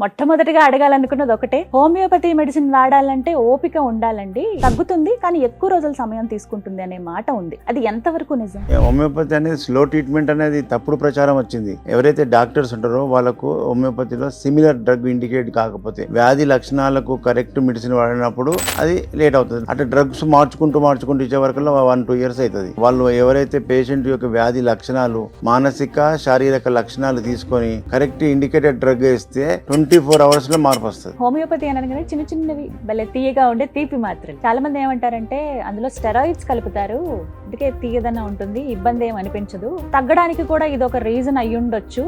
మొట్టమొదటిగా అడగాలనుకున్నది ఒకటే, homeopathy medicine వాడాలంటే ఓపిక ఉండాలండి, తగ్గుతుంది కానీ ఎక్కువ రోజుల సమయం తీసుకుంటుంది అనే మాట ఉంది. అది ఎంతవరకు నిజం? హోమియోపతి అనేది స్లో ట్రీట్మెంట్ అనేది తప్పుడు ప్రచారం వచ్చింది. ఎవరైతే డాక్టర్స్ ఉంటారో వాళ్ళకు హోమియోపతిలో సిమిలర్ డ్రగ్ ఇండికేట్ కాకపోతే వ్యాధి లక్షణాలకు కరెక్ట్ మెడిసిన్ వాడినప్పుడు అది లేట్ అవుతుంది. అంటే డ్రగ్స్ మార్చుకుంటూ ఇచ్చే వరకు 1-2 years అవుతుంది. వాళ్ళు ఎవరైతే పేషెంట్ యొక్క వ్యాధి లక్షణాలు మానసిక శారీరక లక్షణాలు తీసుకొని కరెక్ట్ ఇండికేటెడ్ డ్రగ్ ఇస్తే 24 hours లో మార్పు వస్తుంది. హోమియోపతి అనగానే చిన్న చిన్నవి భలే తీయగా ఉండే తీపి మాత్రలు. చాలా మంది ఏమంటారంటే అందులో స్టెరాయిడ్స్ కలుపుతారు, అందుకే తీయదన ఉంటుంది, ఇబ్బంది ఏం అనిపించదు, తగ్గడానికి కూడా ఇది ఒక రీజన్ అయ్యి ఉండొచ్చు,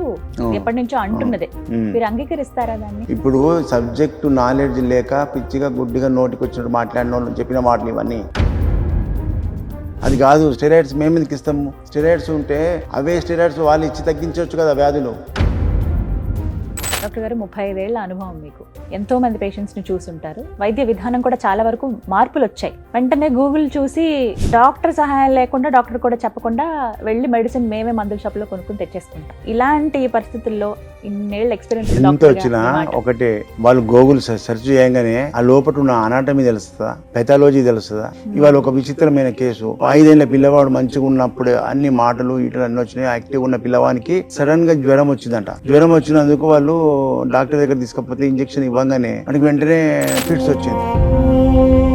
ఎప్పటి నుంచో అంటున్నదే. మీరు అంగీకరిస్తారా దాన్ని? ఇప్పుడు సబ్జెక్టు నాలెడ్జ్ లేక పిచ్చిగా గుడ్డిగా నోటికి వచ్చినట్టు మాట్లాడిన వాళ్ళు చెప్పిన మాటలు ఇవన్నీ అది కాదు. స్టెరాయిడ్స్ మేము ఎందుకు ఇస్తాము? స్టెరాయిడ్స్ ఉంటే అవే స్టెరాయిడ్స్ వాళ్ళు ఇచ్చి తగ్గించవచ్చు కదా వ్యాధులు. డాక్టర్ గారు 35 ఏళ్ల అనుభవం మీకు, ఎంతో మంది పేషెంట్స్ ని చూసుంటారు. వైద్య విధానం కూడా చాలా వరకు మార్పులు వచ్చాయి. వెంటనే గూగుల్ చూసి డాక్టర్ సహాయం లేకుండా, డాక్టర్ కూడా చెప్పకుండా వెళ్ళి మెడిసిన్ మేమే మందుల షాప్ లో కొనుక్కుని తెచ్చేసుకుంటాం. ఇలాంటి పరిస్థితుల్లో ఇన్నేళ్ళ ఎక్స్పీరియన్స్ ఎంత వచ్చినా ఒకటే, వాళ్ళు గూగుల్ సెర్చ్ చేయగానే ఆ లోపల ఉన్న అనాటమీ తెలుస్తుందా, పెథాలజీ తెలుస్తుందా? ఇవాళ ఒక విచిత్రమైన కేసు, 5 ఏళ్ల పిల్లవాడు మంచిగా ఉన్నప్పుడు అన్ని మాటలు ఇటు అన్ని వచ్చినాయి, యాక్టివ్ ఉన్న పిల్లవానికి సడన్ గా జ్వరం వచ్చిందంట. జ్వరం వచ్చినందుకు వాళ్ళు డాక్టర్ దగ్గర తీసుకపోతే ఇంజెక్షన్ ఇవ్వగానే మనకి వెంటనే ఫిట్స్ వచ్చింది.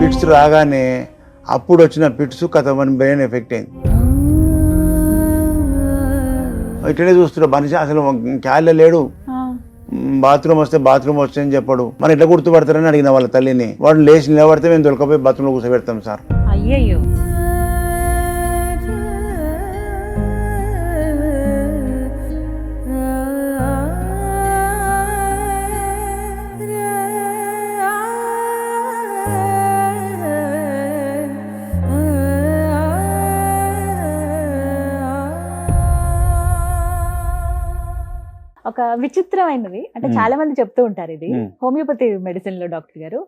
ఫిట్స్ రాగానే అప్పుడు వచ్చిన ఫిట్స్ మన బ్రెయిన్ ఎఫెక్ట్ అయింది. ఇట్లనే చూస్తున్నా మనిషి అసలు క్యాల్లో లేడు. బాత్రూమ్ వస్తే అని చెప్పాడు. మనం ఎట్లా గుర్తుపడతారని అడిగిన వాళ్ళ తల్లిని. వాడు లేచి నిలబడితే మేము దొరకపోయి బాత్రూమ్ లో కూర్చోబెడతాం సార్. అయ్యయ్యో. ఒక విచిత్రమైనది అంటే చాలా మంది చెప్తూ ఉంటారు, ఇది హోమియోపతి మెడిసిన్ లో డాక్టర్ గారు,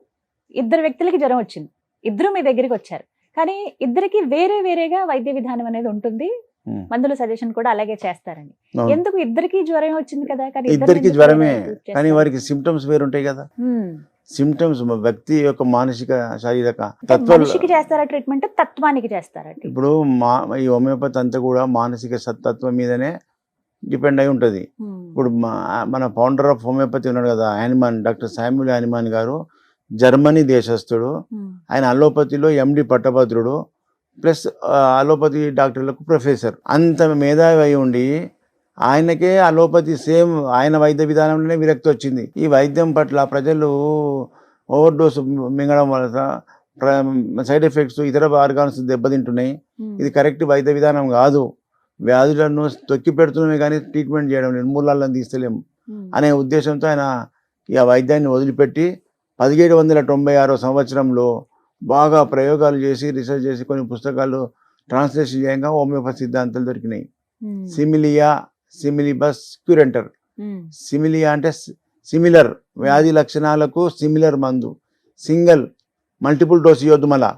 2 వ్యక్తులకి జ్వరం వచ్చింది, ఇద్దరు మీ దగ్గరికి వచ్చారు, కానీ ఇద్దరికి వేరేగా వైద్య విధానం అనేది ఉంటుంది, మందుల సజెషన్ కూడా అలాగే చేస్తారని. ఎందుకు ఇద్దరికి జ్వరం వచ్చింది కదా, కానీ ఇద్దరికి జ్వరమే, కానీ వారికి సిమ్టమ్స్ వేరుంటాయి కదా. సిమ్టమ్స్ వ్యక్తి యొక్క మానసిక శారీరక మనిషికి చేస్తారా ట్రీట్మెంట్, తత్వానికి చేస్తారా? ఇప్పుడు ఈ హోమియోపతి అంతా కూడా మానసిక తత్వం మీదనే డిపెండ్ అయి ఉంటుంది. ఇప్పుడు మన ఫౌండర్ ఆఫ్ హోమియోపతి ఉన్నాడు కదా యానిమాన్, డాక్టర్ శామ్యూల్ యానిమాన్ గారు, జర్మనీ దేశస్థుడు. ఆయన అలోపతిలో MD పట్టభద్రుడు, ప్లస్ అలోపతి డాక్టర్లకు ప్రొఫెసర్. అంత మేధావి అయి ఉండి ఆయనకే అలోపతి సేమ్ ఆయన వైద్య విధానంలోనే విరక్తి వచ్చింది. ఈ వైద్యం పట్ల ప్రజలు ఓవర్ డోసు మింగడం వల్ల సైడ్ ఎఫెక్ట్స్, ఇతర ఆర్గాన్స్ దెబ్బతింటున్నాయి, ఇది కరెక్ట్ వైద్య విధానం కాదు, వ్యాధులను తొక్కి పెడుతున్నామే కానీ ట్రీట్మెంట్ చేయడం నిర్మూలనలను తీస్తలేము అనే ఉద్దేశంతో ఆయన ఈ వైద్యాన్ని వదిలిపెట్టి 1796 సంవత్సరంలో బాగా ప్రయోగాలు చేసి రీసెర్చ్ చేసి కొన్ని పుస్తకాలు ట్రాన్స్లేషన్ చేయంగా హోమియోపతి సిద్ధాంతాలు దొరికినాయి. సిమిలియా, సిమిలిబస్, క్యూరెంటర్. సిమిలియా అంటే సిమిలర్ వ్యాధి లక్షణాలకు సిమిలర్ మందు, సింగిల్ మల్టిపుల్ డోస్ ఇవ్వద్దు, మళ్ళా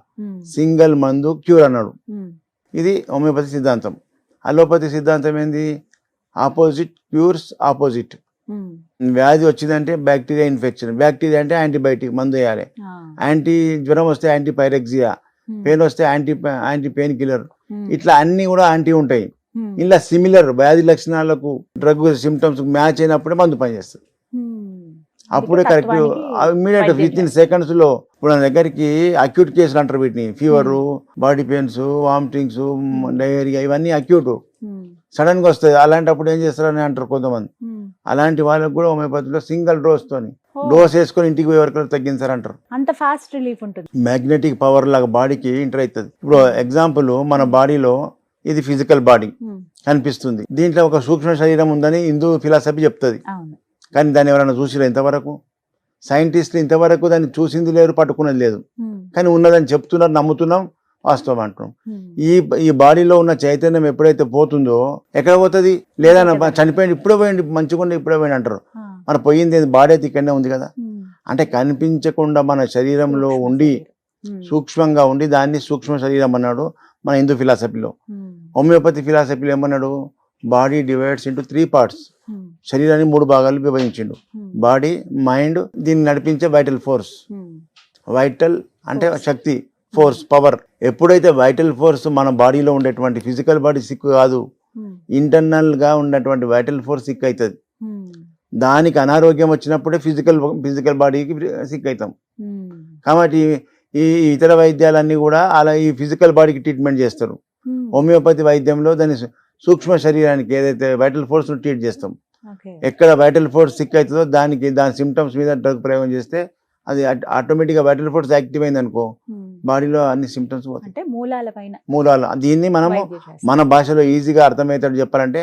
సింగిల్ మందు క్యూర్ అన్నాడు. ఇది హోమియోపతి సిద్ధాంతం. అలోపతి సిద్ధాంతం ఏంది? Opposite cures opposite. వ్యాధి వచ్చిందంటే బ్యాక్టీరియా ఇన్ఫెక్షన్, బ్యాక్టీరియా అంటే యాంటీబయాటిక్ మందు వేయాలి, జ్వరం వస్తే యాంటీపైరెక్సియా, పెయిన్ వస్తే యాంటీ పెయిన్ కిల్లర్, ఇట్లా అన్ని కూడా యాంటీ ఉంటాయి. ఇలా సిమిలర్ వ్యాధి లక్షణాలకు డ్రగ్ సిమ్టమ్స్ మ్యాచ్ అయినప్పుడే మందు పనిచేస్తుంది, అప్పుడే కరెక్ట్ ఇమ్మీడియట్ విత్-ఇన్ seconds లో. ఇప్పుడు నా దగ్గరికి అక్యూట్ కేసులు అంటారు వీటిని, fever, body pains, vomitings, diarrhoea, ఇవన్నీ అక్యూట్ సడన్ గా వస్తాయి. అలాంటప్పుడు ఏం చేస్తారని అంటారు కొంతమంది. అలాంటి వాళ్ళకి కూడా హోమియోపతిలో సింగిల్ డోస్ వేసుకొని ఇంటికి పోయే వరకు తగ్గించారంటారు. అంత ఫాస్ట్ రిలీఫ్ ఉంటుంది. మ్యాగ్నెటిక్ పవర్ లాగా బాడీకి ఎంటర్ అవుతుంది. ఇప్పుడు ఎగ్జాంపుల్, మన బాడీలో ఇది ఫిజికల్ బాడీ కనిపిస్తుంది, దీంట్లో ఒక సూక్ష్మ శరీరం ఉందని హిందూ ఫిలాసఫీ చెప్తుంది, కానీ దాన్ని ఎవరైనా చూసిరా ఇంతవరకు? సైంటిస్టులు ఇంతవరకు దాన్ని చూసింది లేరు, పట్టుకున్నది లేదు, కానీ ఉన్నదని చెప్తున్నారు, నమ్ముతున్నాం, వాస్తవం అంటున్నాం. ఈ బాడీలో ఉన్న చైతన్యం ఎప్పుడైతే పోతుందో ఎక్కడ పోతుంది? లేదా చనిపోయింది, ఇప్పుడే పోయింది, మంచిగా ఇప్పుడే పోయింది అంటారు. మన పోయింది బాడీ అయితే ఇక్కడనే ఉంది కదా. అంటే కనిపించకుండా మన శరీరంలో ఉండి సూక్ష్మంగా ఉండి దాన్ని సూక్ష్మ శరీరం అన్నాడు మన హిందూ ఫిలాసఫీలో. హోమియోపతి ఫిలాసఫీలో ఏమన్నాడు? Body divides into 3 parts. శరీరాన్ని 3 భాగాలు విభజించిండు. బాడీ, మైండ్, దీన్ని నడిపించే వైటల్ ఫోర్స్. వైటల్ అంటే శక్తి, ఫోర్స్, పవర్. ఎప్పుడైతే వైటల్ ఫోర్స్ మన బాడీలో ఉండేటువంటి ఫిజికల్ బాడీ సిక్ కాదు, ఇంటర్నల్ గా ఉన్నటువంటి వైటల్ ఫోర్స్ సిక్ అవుతుంది. దానికి అనారోగ్యం వచ్చినప్పుడే ఫిజికల్ బాడీకి సిక్ అవుతాం. కాబట్టి ఈ ఇతర వైద్యాలన్నీ కూడా అలా ఈ ఫిజికల్ బాడీకి ట్రీట్మెంట్ చేస్తారు. హోమియోపతి వైద్యంలో దాని సూక్ష్మ శరీరానికి ఏదైతే వైటల్ ఫోర్స్ ట్రీట్ చేస్తాం. ఎక్కడ వైటల్ ఫోర్స్ సిక్ అవుతుందో దాని సిమ్టమ్స్ మీద డ్రగ్ ప్రయోగం చేస్తే అది ఆటోమేటిక్గా వైటల్ ఫోర్స్ యాక్టివ్ అయింది అనుకో, బాడీలో అన్ని సిమ్టమ్స్ పోతాయి. మూలాలు దీన్ని మనము మన భాషలో ఈజీగా అర్థమవుతాడు చెప్పాలంటే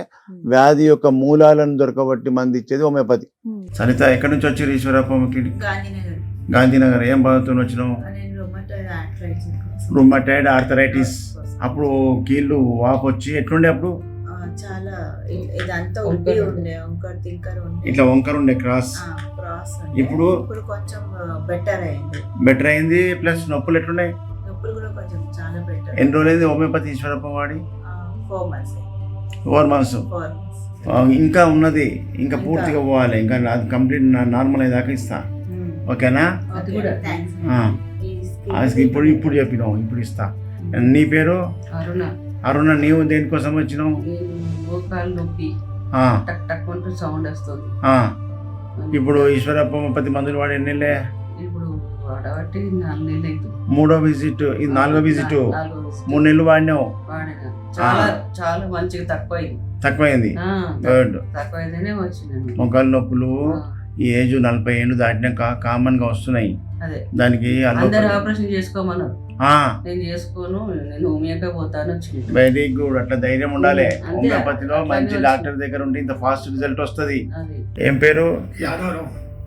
వ్యాధి యొక్క మూలాలను దొరకబట్టి మంది ఇచ్చేది హోమియోపతి. సరిత, ఎక్కడి నుంచి వచ్చి ఈశ్వరప్ప? గాంధీనగర్. ఏం బాధతో వచ్చినావు? Rheumatoid arthritis. అప్పుడు కీళ్ళు వాపు వచ్చి ఎట్లుండే అప్పుడు? చాలా ఇదంతా ఉబ్బి ఉండే, ఇట్లా వంకర ఉండే క్రాస్. ఇప్పుడు కొంచెం బెటర్ అయింది. ప్లస్ నొప్పులు ఎట్లున్నాయి? నొప్పులు కూడా కొంచెం చాలా బెటర్. ఎన్ని రోజులైంది హోమియోపతి ఈశ్వరప్ప వాడి? 4 months. ఇంకా ఉన్నది, ఇంకా పూర్తిగా పోవాలి. ఇంకా అది కంప్లీట్ నార్మల్ అయ్యేదాకా ఇస్తా. ఓకేనా? ఇప్పుడు చెప్పినావు, ఇప్పుడు ఇస్తా. నీ పేరు? అరుణ. నీవు దేనికోసం వచ్చినావు? సౌండ్ వస్తుంది. ఇప్పుడు ఈశ్వరప్ప హోమియోపతి మందులు వాడి ఎన్ని? ఇప్పుడు వాడబట్టి 4 నెలలు. 3వ విజిట్, ఇది 4వ విజిట్. 3 నెలలు వాడినావు. చాలా చాలా మంచిగా తక్కువైంది. తక్కువైందనే వచ్చింది. మొక్కల నొప్పులు ఈ ఏజ్ 40 ఏళ్ళు దాటినాక కామన్ గా వస్తున్నాయి. దానికి అందరు ఆపరేషన్ చేసుకోమన్నారు. నేను చేసుకోను, నేను హోమియోపతి పోతాను. Very good. అట్లా ధైర్యం ఉండాలి. హోమియోపతిలో మంచి డాక్టర్ దగ్గర ఉంటే ఇంత ఫాస్ట్ రిజల్ట్ వస్తుంది. ఏం పేరు?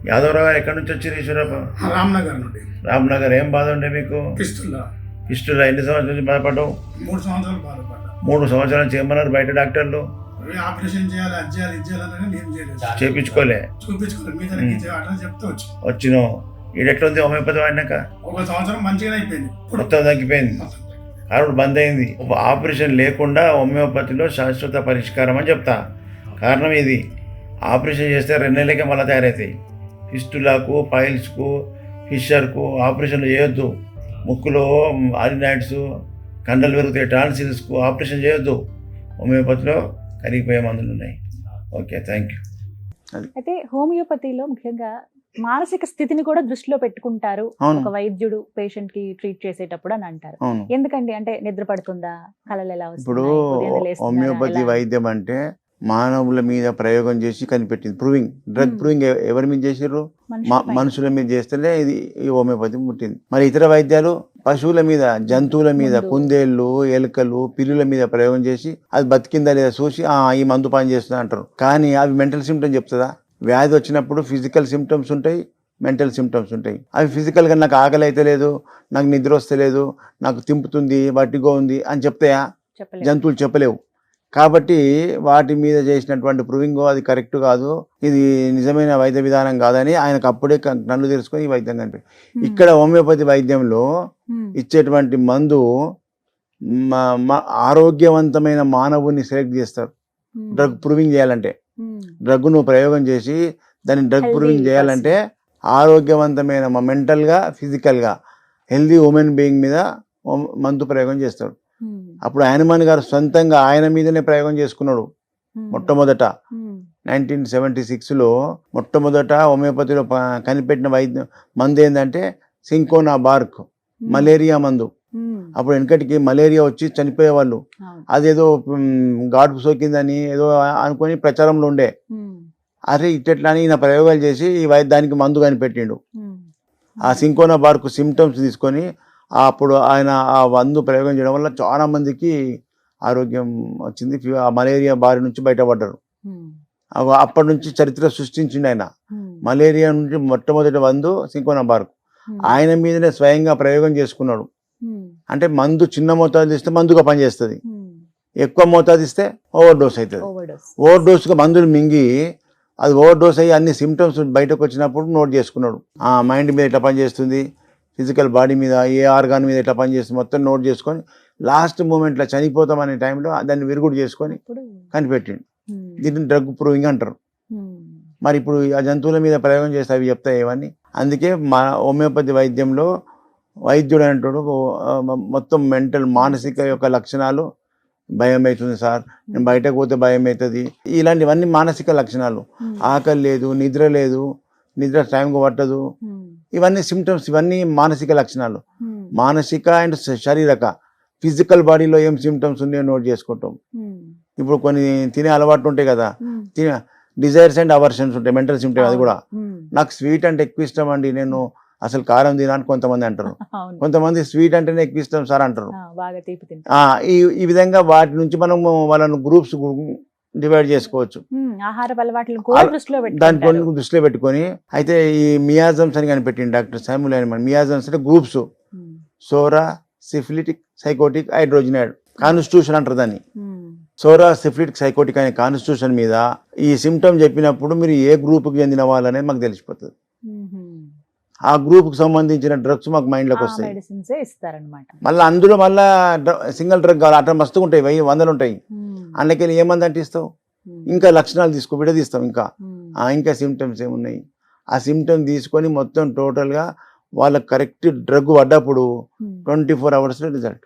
యాదవరావు. ఎక్కడి నుంచి వచ్చారు ఈశ్వరప్ప? రామ్నగర్ నుండి. రామ్నగర్. ఏం బాధ ఉండే మీకు? పిస్తుల్లా. ఎన్ని సంవత్సరాల నుంచి బాధపడ్డావు? 3 సంవత్సరాలు బాధపడ్డా. 3 సంవత్సరాలు చేయమన్నారు బయట డాక్టర్లు. ఆపరేషన్ చేయాలి, అది చేయాలి, ఇది చేయాలని నేను చేయలేదు. చూపించుకోలే. చెప్తా వచ్చినావు. ఈడెట్లుంది హోమియోపతి వాడినాక? 1 సంవత్సరం మంచిగా అయిపోయింది, మొత్తం తగ్గిపోయింది. కారణం బంద్ అయింది. ఆపరేషన్ లేకుండా హోమియోపతిలో శాశ్వత పరిష్కారం అని చెప్తా. కారణం ఇది, ఆపరేషన్ చేస్తే 2 నెలలకే మళ్ళీ తయారవుతాయి. ఫిస్టులాకు, పైల్స్కు, ఫిషర్కు ఆపరేషన్లు చేయొద్దు. ముక్కులో ఆరినాయిడ్స్, కండలు పెరుగుతాయి. టాన్సిల్స్కు ఆపరేషన్ చేయొద్దు. హోమియోపతిలో కరిగిపోయే మందులు ఉన్నాయి. Okay, thank you. అయితే హోమియోపతిలో ముఖ్యంగా మానసిక స్థితిని కూడా దృష్టిలో పెట్టుకుంటారు ఒక వైద్యుడు పేషెంట్ కి ట్రీట్ చేసేటప్పుడు అని అంటారు. ఎందుకండి? అంటే నిద్ర పడుతుందా, కళలు ఎలా వస్తున్నాయి? ఇప్పుడు హోమియోపతి వైద్యం అంటే మానవుల మీద ప్రయోగం చేసి కనిపెట్టింది. ప్రూవింగ్, డ్రగ్ ప్రూవింగ్ ఎవరి మీద చేసారు? మనుషుల మీద చేస్తేనే ఇది హోమియోపతి పుట్టింది. మరి ఇతర వైద్యాలు పశువుల మీద, జంతువుల మీద, కుందేళ్లు, ఎలుకలు, పిల్లుల మీద ప్రయోగం చేసి అది బతికిందా లేదా చూసి ఈ మందు పని చేస్తుందా అంటారు. కానీ అవి మెంటల్ సిమ్టమ్ చెప్తుందా? వ్యాధి వచ్చినప్పుడు ఫిజికల్ సిమ్టమ్స్ ఉంటాయి, మెంటల్ సిమ్టమ్స్ ఉంటాయి. అవి ఫిజికల్గా నాకు ఆకలి అయితే లేదు, నాకు నిద్ర వస్తలేదు, నాకు తింపుతుంది, వట్టిగా ఉంది అని చెప్తాయా? జంతువులు చెప్పలేవు. కాబట్టి వాటి మీద చేసినటువంటి ప్రూవింగ్ అది కరెక్ట్ కాదు, ఇది నిజమైన వైద్య విధానం కాదని ఆయనకు అప్పుడే కళ్ళు తెలుసుకొని ఈ వైద్యం కనిపి. ఇక్కడ హోమియోపతి వైద్యంలో ఇచ్చేటువంటి మందు ఆరోగ్యవంతమైన మానవుని సెలెక్ట్ చేస్తారు. డ్రగ్ ప్రూవింగ్ చేయాలంటే, డ్రగ్ నువ్వు ప్రయోగం చేసి దాన్ని డ్రగ్ ప్రూవింగ్ చేయాలంటే ఆరోగ్యవంతమైన మెంటల్గా, ఫిజికల్గా హెల్దీ ఉమెన్ బీయింగ్ మీద మందు ప్రయోగం చేస్తాడు. అప్పుడు హనుమాన్ గారు సొంతంగా ఆయన మీదనే ప్రయోగం చేసుకున్నాడు. మొట్టమొదట 1976లో మొట్టమొదట హోమియోపతిలో కనిపెట్టిన మందు ఏంటంటే సింకోనా బార్క్, మలేరియా మందు. అప్పుడు వెనకటికి మలేరియా వచ్చి చనిపోయేవాళ్ళు. అదేదో గాడుపు సోకిందని ఏదో అనుకొని ప్రచారంలో ఉండే. అరే ఇట్లా అని ఈయన ప్రయోగాలు చేసి ఈ దానికి మందు కనిపెట్టిండు. ఆ సింకోనా బార్క్ సిమ్టమ్స్ తీసుకొని అప్పుడు ఆయన ఆ మందు ప్రయోగం చేయడం వల్ల చాలా మందికి ఆరోగ్యం వచ్చింది. ఆ మలేరియా బారి నుంచి బయటపడ్డారు. అప్పటి నుంచి చరిత్ర సృష్టించిండు ఆయన. మలేరియా నుంచి మొట్టమొదటి మందు సింకోనా బార్క్. ఆయన మీదనే స్వయంగా ప్రయోగం చేసుకున్నాడు. అంటే మందు చిన్న మోతాదు ఇస్తే మందుగా పనిచేస్తుంది, ఎక్కువ మోతాదు ఇస్తే ఓవర్ డోస్ అవుతుంది. ఓవర్ డోస్గా మందులు మింగి అది ఓవర్ డోస్ అయ్యి అన్ని సిమ్టమ్స్ బయటకు వచ్చినప్పుడు నోట్ చేసుకున్నాడు. మైండ్ మీద ఎట్లా పనిచేస్తుంది, ఫిజికల్ బాడీ మీద, ఏ ఆర్గాన్ మీద ఎట్లా పనిచేస్తుంది మొత్తం నోట్ చేసుకొని లాస్ట్ మూమెంట్లో చనిపోతామనే టైంలో దాన్ని విరుగుడు చేసుకొని ఇప్పుడు కనిపెట్టిండు. ఉమ్, దీన్ని డ్రగ్ ప్రూవింగ్ అంటారు. ఉమ్, మరి ఇప్పుడు ఆ జంతువుల మీద ప్రయోగం చేస్తే అవి చెప్తాయి ఇవన్నీ. అందుకే మా హోమియోపతి వైద్యంలో వైద్యుడు అంటాడు మొత్తం మెంటల్ మానసిక యొక్క లక్షణాలు, భయం అవుతుంది సార్, నేను బయటకు పోతే భయం అవుతుంది, ఇలాంటివన్నీ మానసిక లక్షణాలు. ఉమ్, ఆకలి లేదు, నిద్ర లేదు, నిద్ర టైంకి పట్టదు, ఉమ్, ఇవన్నీ సిమ్టమ్స్, ఇవన్నీ మానసిక లక్షణాలు. ఉమ్, మానసిక అండ్ శారీరక ఫిజికల్ బాడీలో ఏం సిమ్టమ్స్ ఉన్నాయో నోట్ చేసుకుంటాం. ఉమ్, ఇప్పుడు కొన్ని తినే అలవాట్లు ఉంటాయి కదా, ఉమ్, తినే డిజైర్స్ అండ్ అవర్షన్స్ ఉంటాయి, మెంటల్ సిమ్టమ్. అది కూడా ఉమ్, నాకు స్వీట్ అంటే ఎక్కువ ఇష్టం అండి, నేను అసలు కారం తినని కొంతమంది అంటారు. అవును, కొంతమంది స్వీట్ అంటేనే ఎక్కువ ఇష్టం సార్ అంటారు. బాగా తీపి తింటా. ఈ విధంగా వాటి నుంచి మనం వాళ్ళను గ్రూప్స్ డివైడ్ చేసుకోవచ్చు. ఆహార అలవాట్లను కూడా దృష్టిలో దాని పెట్టుకుంటారు. కొన్ని దృష్టిలో పెట్టుకొని అయితే ఈ మియాజమ్స్ అని కనిపెట్టింది డాక్టర్ శామ్యూల్ హైనిమన్. మియాజమ్స్ అంటే గ్రూప్స్, ఉమ్, సోరా, సిఫిలిటిక్, సైకోటిక్, హైడ్రోజినాయిడ్ కాన్స్టిట్యూషన్ అంటారు దాన్ని. ఉమ్, సోరా, సిఫిలిటిక్, సైకోటిక్ అనే కాన్స్టిట్యూషన్ మీద ఈ సిమ్టమ్ చెప్పినప్పుడు మీరు ఏ గ్రూప్కి చెందిన వాళ్ళనేది మాకు తెలిసిపోతుంది. ఉమ్, ఆ గ్రూప్కి సంబంధించిన డ్రగ్స్ మాకు మైండ్లోకి వస్తాయి. మెడిసిన్స్ ఇస్తారనమాట. మళ్ళీ అందులో మళ్ళీ సింగిల్ డ్రగ్ కావాలి, అట్లా మస్తుగా ఉంటాయి, 100 ఉంటాయి. అందులోకి ఏమంది అంటే ఇస్తావు, ఇంకా లక్షణాలు విడదీస్తాం, ఇంకా సిమ్టమ్స్ ఏమున్నాయి, ఆ సిమ్టమ్ తీసుకొని మొత్తం టోటల్గా వాళ్ళకి కరెక్ట్ డ్రగ్ పడ్డప్పుడు 24 hours రిజల్ట్.